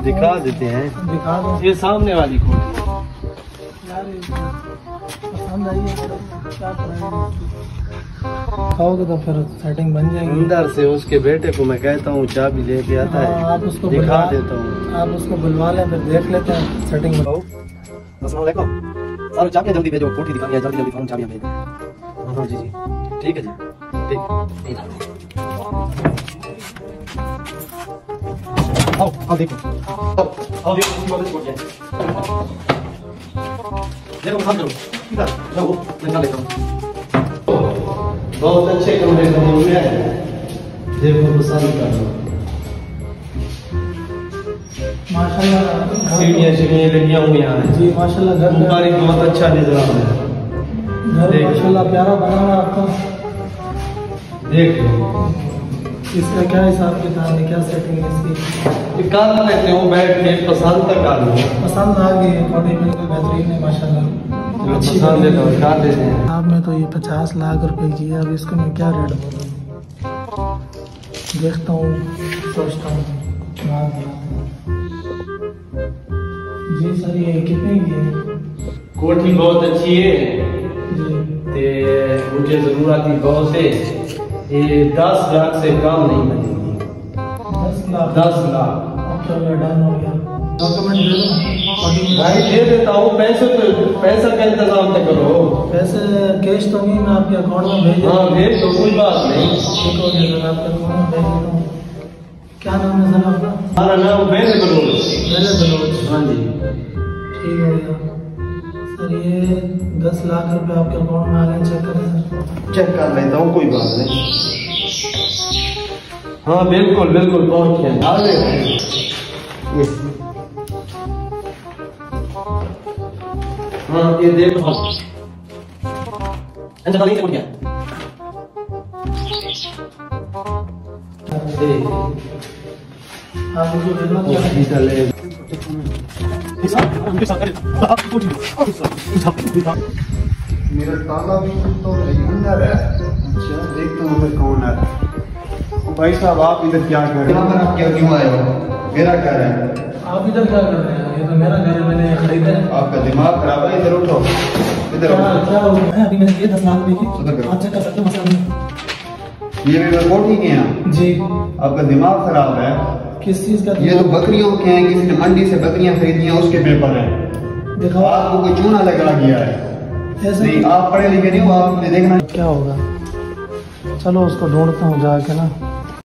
दिखा देते हैं, दिखा दो। ये सामने वाली कोठी यार पसंद आई है, क्या करेंगे? खाओगे तो फिर सेटिंग बन जाएगी। अंदर से उसके बेटे को मैं कहता हूँ चाबी लेके आता है, आप उसको दिखा देता हूँ। आप उसको बुलवा लें, फिर देख लेते हैं सेटिंग में। अस्सलाम वालेकुम सर, चाबियाँ जल्दी भेजो, कोठी दिखानी है, जल्दी जल्दी फौरन चाबियाँ भेजो। हाँ जी जी ठीक है जी, ठीक। आओ देखो, आओ देखो, देखो काम करो, इधर जाओ, मैं चल लेता हूँ। बहुत अच्छे कमरे बने हुए हैं, देखो पसंद करो। माशाल्लाह सीढ़ियाँ लगियाँ हुई हैं जी, माशाल्लाह घर ऊपर बहुत अच्छा निजाम है। घर माशाल्लाह प्यारा बना हुआ आपका। देख लो इसका क्या हिसाब किताब है, क्या सेटिंग है इसकी? निकाल लेते हो, बैठ के पसंद तक आ लो। पसंद आ गई है, बॉडी बिल्कुल बेहतरीन है माशाल्लाह। अच्छी पसंद है तो निकाल देते हैं। आपने तो ये 50 लाख रुपए की है, अब इसको मैं क्या रेट बोलूँ? देखता हूँ, सोचता हूँ। जी सर, ये कितने की है? कोठी बहुत अच्छी है जी ते मुझे जरूरत ही बहुत है, ये 10 लाख से कम नहीं बनेगी। 10 लाख? 10 लाख अब तो डन हो गया। डॉक्यूमेंट दे दो भाई, दे देता हूँ। पैसा का इंतजाम तो करो। पैसे कैश तो नहीं, मैं आपके अकाउंट में भेज हाँ भेज दो, कोई बात नहीं। ठीक हो गया सर, आपके अकाउंट में भेज देता हूँ। क्या नाम है सर आपका? हमारा नाम बेन बलूच। मैंने बलोच। हाँ जी ठीक हो गया सर, ये 10 लाख रुपए आपके अकाउंट में आ गए, चेक करें सर। चेक कर लेता हूँ, कोई बात नहीं। हाँ बिल्कुल बिल्कुल पहुँच गए, आ गए। हाँ ये देखो, अंदर खाली से गया। आप इसको भेजना मेरा ताला भी तो अंदर है। अच्छा देखता हूँ फिर कौन है। भाई साहब आप इधर क्या कर रहे हैं? आप क्या क्यों आए हो? मेरा घर है। आप इधर क्या कर रहे हैं? ये तो मेरा घर है, मैंने खरीदा है। आपका दिमाग खराब है, इधर उठो, इधर उठो। क्या हो गया? अभी मैंने ये 10 लाख रुपए उधर की करो। आप चेक कर सकते हो, मसला नहीं। ये भी कोठी के हैं। जी आपका दिमाग खराब है। किस चीज का? ये तो बकरियों के हैं, किसी ने मंडी से बकरियां खरीदी हैं, उसके पेपर है। दिखाओ। आपको कोई चूना लगा गया है। ऐसे नहीं, आप पढ़े लिखे नहीं हो, आपने देखना। क्या होगा? चलो उसको ढूंढता हूँ जाके ना।